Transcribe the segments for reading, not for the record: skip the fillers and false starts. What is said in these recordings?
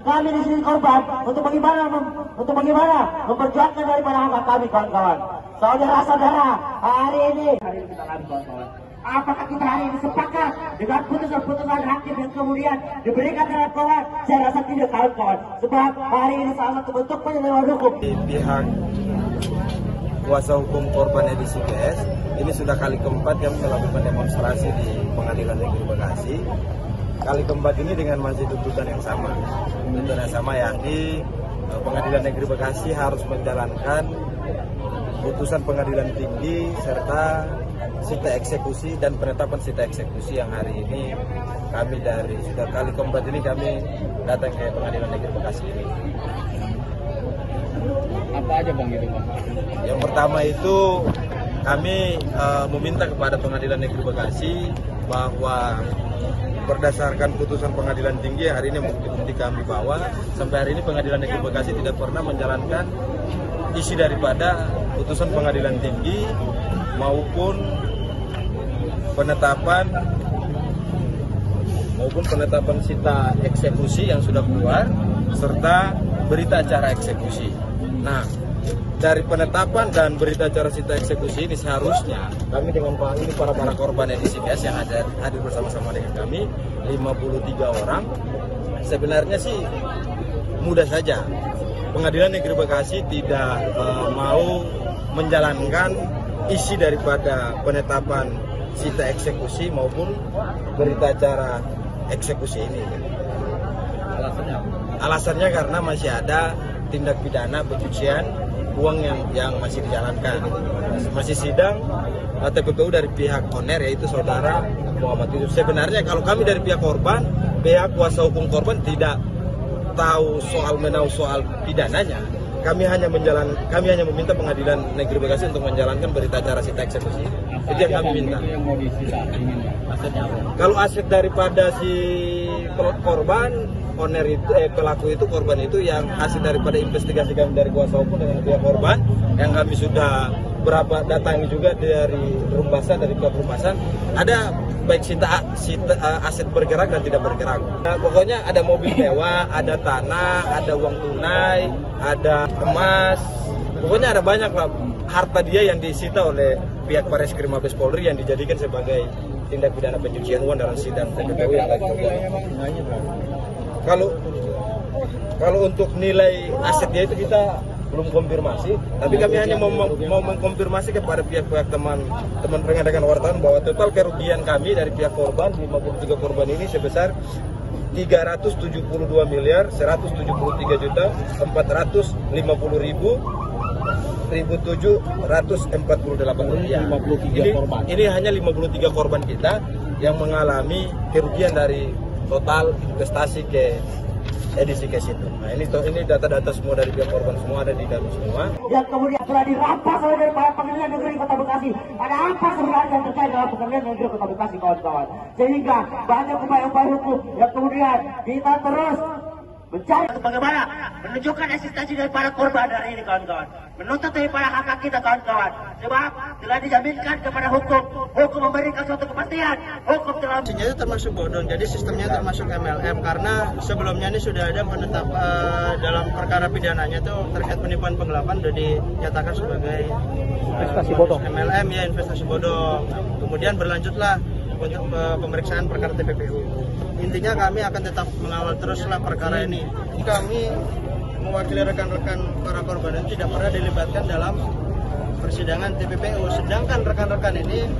kami di sini korban untuk bagaimana memperjuangkan daripada hak kami kawan-kawan. Saudara-saudara, hari ini kita lakukan kawan-kawan. Apakah kita hari ini sepakat dengan putusan-putusan hakim yang kemudian diberikan terhadap kawan? Saya rasa tidak kawan-kawan. Sebab hari ini salah satu bentuk penyelesaian hukum. Di pihak kuasa hukum korban edisi PS, ini sudah kali keempat kami melakukan demonstrasi di Pengadilan Negeri Bekasi. Kali keempat ini dengan masih tuntutan yang sama. Tuntutan yang sama yakni Pengadilan Negeri Bekasi harus menjalankan putusan pengadilan tinggi serta sita eksekusi dan penetapan sita eksekusi yang hari ini kami sudah kali keempat ini kami datang ke Pengadilan Negeri Bekasi ini. Apa aja Bang itu Bang? Yang pertama itu kami meminta kepada Pengadilan Negeri Bekasi bahwa berdasarkan putusan pengadilan tinggi hari ini bukti-bukti kami bawa sampai hari ini Pengadilan Negeri Bekasi tidak pernah menjalankan isi daripada putusan pengadilan tinggi maupun penetapan sita eksekusi yang sudah keluar serta berita acara eksekusi. Nah, dari penetapan dan berita acara sita eksekusi ini seharusnya kami dengan para korban edisi PS yang hadir bersama-sama dengan kami 53 orang. Sebenarnya sih mudah saja. Pengadilan Negeri Bekasi tidak mau menjalankan isi daripada penetapan sita eksekusi maupun berita acara eksekusi ini. Alasannya karena masih ada tindak pidana pencucian uang yang masih dijalankan. Masih sidang TPPU dari pihak owner yaitu saudara Muhammad Yusuf. Sebenarnya kalau kami dari pihak korban, pihak kuasa hukum korban tidak tahu soal pidananya. Kami hanya meminta Pengadilan Negeri Bekasi untuk menjalankan berita acara sita eksekusi. Itu yang kami minta. Kalau aset daripada si korban, owner itu, pelaku itu, korban itu yang hasil daripada investigasi kami dari kuasa hukum dengan pihak korban, yang kami sudah berapa datangi juga dari Rumbasan, dari pihak Rumbasan, ada baik aset bergerak dan tidak bergerak. Nah, pokoknya ada mobil mewah, ada tanah, ada uang tunai, ada emas, pokoknya ada banyak lah harta dia yang disita oleh pihak Barreskrim Mabes Polri yang dijadikan sebagai tindak pidana pencucian uang dalam sidang TPPU yang lain. Kalau untuk nilai asetnya itu kita belum konfirmasi, tapi kami hanya mau mengkonfirmasi kepada pihak-pihak teman rekan-rekan wartawan bahwa total kerugian kami dari pihak korban 53 korban ini sebesar 372.173.450.178 rupiah. Ini hanya 53 korban kita yang mengalami kerugian dari total investasi ke edisi case itu. Nah ini data-data semua dari pihak korban semua ada di kami semua. Yang kemudian telah dirampas oleh Pengadilan Negeri Kota Bekasi. Ada apa sebenarnya yang terkait dalam Pengadilan Negeri Kota Bekasi kawan-kawan? Sehingga banyak upaya-upaya hukum yang kemudian kita terus mencari bagaimana menunjukkan eksistensi dari para korban hari ini kawan-kawan, menuntut daripada hak kita kawan-kawan, sebab telah dijaminkan kepada hukum memberikan suatu kepastian, hukum telah itu termasuk bodong, jadi sistemnya termasuk MLM karena sebelumnya ini sudah ada penetapan dalam perkara pidananya itu terkait penipuan penggelapan sudah dinyatakan sebagai investasi bodong. MLM ya, investasi bodong. Kemudian berlanjutlah untuk pemeriksaan perkara TPPU. Intinya kami akan tetap mengawal teruslah perkara ini. Kami mewakili rekan-rekan para korban itu tidak pernah dilibatkan dalam persidangan TPPU. Sedangkan rekan-rekan ini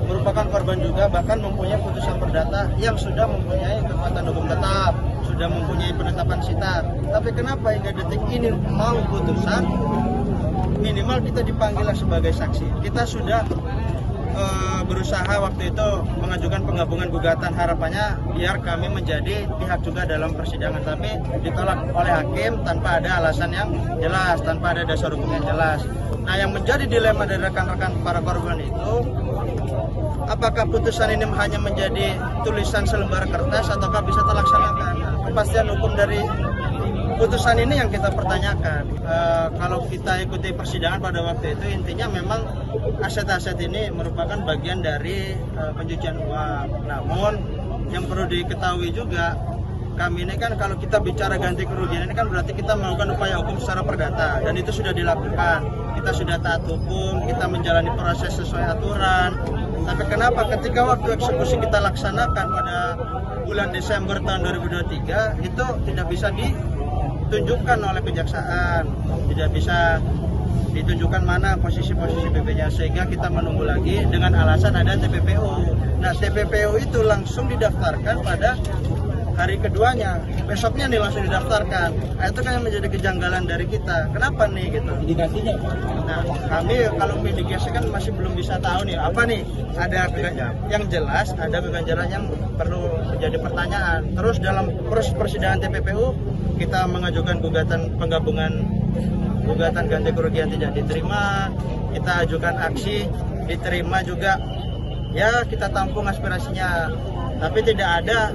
merupakan korban juga, bahkan mempunyai putusan perdata yang sudah mempunyai kekuatan hukum tetap, sudah mempunyai penetapan sita. Tapi kenapa hingga detik ini mau putusan? Minimal kita dipanggil sebagai saksi. Kita sudah berusaha waktu itu mengajukan penggabungan gugatan, harapannya biar kami menjadi pihak juga dalam persidangan, tapi ditolak oleh hakim tanpa ada alasan yang jelas, tanpa ada dasar hukum yang jelas. Nah, yang menjadi dilema dari rekan-rekan para korban itu, apakah putusan ini hanya menjadi tulisan selembar kertas ataukah bisa terlaksanakan? Kepastian hukum dari putusan ini yang kita pertanyakan. Kalau kita ikuti persidangan pada waktu itu, intinya memang aset-aset ini merupakan bagian dari pencucian uang. Namun yang perlu diketahui juga, kami ini kan kalau kita bicara ganti kerugian ini kan berarti kita melakukan upaya hukum secara perdata, dan itu sudah dilakukan. Kita sudah taat hukum, kita menjalani proses sesuai aturan. Tapi kenapa ketika waktu eksekusi kita laksanakan pada bulan Desember tahun 2023 itu tidak bisa ditunjukkan oleh kejaksaan, tidak bisa ditunjukkan mana posisi-posisi BB-nya, sehingga kita menunggu lagi dengan alasan ada TPPU. Nah, TPPU itu langsung didaftarkan pada hari keduanya, besoknya nih langsung didaftarkan. Nah, itu kan yang menjadi kejanggalan dari kita. Kenapa nih gitu? Indikasinya apa? Nah, kami kalau mitigasi kan masih belum bisa tahu nih apa nih. Ada yang jelas, ada keganjalan yang perlu menjadi pertanyaan. Terus dalam proses persidangan TPPU kita mengajukan gugatan penggabungan gugatan ganti kerugian tidak diterima, kita ajukan aksi, diterima juga. Ya, kita tampung aspirasinya. Tapi tidak ada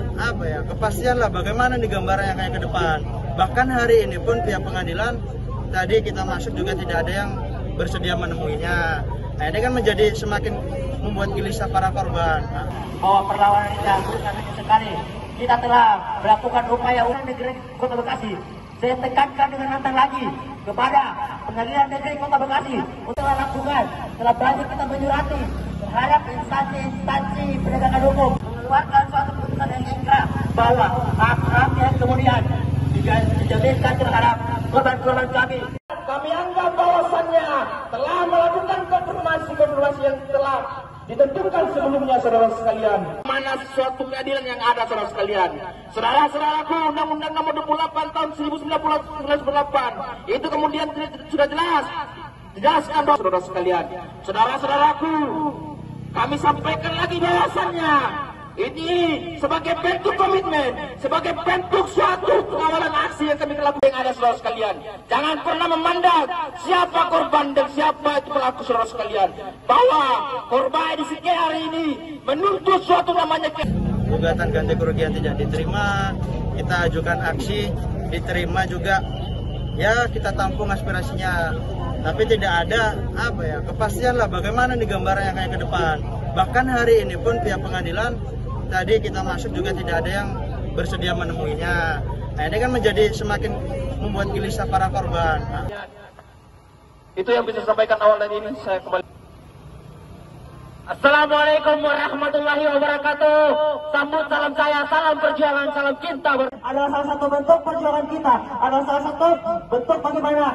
kepastian lah bagaimana nih gambarannya kayak ke depan. Bahkan hari ini pun pihak pengadilan tadi kita masuk juga tidak ada yang bersedia menemuinya. Nah, ini kan menjadi semakin membuat gelisah para korban. Bahwa perlawanan ini karena sekali kita telah melakukan upaya negeri Kota Bekasi. Saya tekankan dengan lantang lagi kepada Pengadilan Negeri Kota Bekasi untuk lakukan telah banyak kita menyurati terhadap instansi penegakan hukum mengeluarkan suatu keputusan yang ingkrah bahwa hak-hak yang kemudian dijaminkan terhadap korban-korban kami. Kami anggap bahwasannya telah melakukan konfirmasi yang telah ditentukan sebelumnya, saudara sekalian. Mana suatu keadilan yang ada, saudara sekalian. Saudara-saudaraku, Undang-Undang Nomor 28 tahun 1998 itu kemudian sudah dijelaskan, saudara sekalian. Saudara-saudaraku, kami sampaikan lagi bahwasannya ini sebagai bentuk komitmen, sebagai bentuk suatu pengawalan aksi yang kami lakukan yang ada, saudara sekalian. Jangan pernah memandang siapa korban dan siapa itu pelaku, saudara sekalian. Bahwa korban di sini hari ini menuntut suatu namanya gugatan ganti kerugian tidak diterima, kita ajukan aksi, diterima juga. Ya, kita tampung aspirasinya. Tapi tidak ada kepastian lah bagaimana nih gambarannya kayak ke depan. Bahkan hari ini pun pihak pengadilan tadi kita masuk juga tidak ada yang bersedia menemuinya. Nah, ini kan menjadi semakin membuat gelisah para korban. Itu yang bisa sampaikan awal dari ini. Saya kembali. Assalamualaikum warahmatullahi wabarakatuh. Sambut salam saya, salam perjuangan, salam cinta. Adalah salah satu bentuk perjuangan kita. Adalah salah satu bentuk bagaimana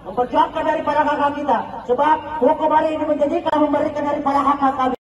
memperjuangkan daripada hak-hak kita. Sebab hukum hari ini menjadikan memberikan daripada hak-hak kami.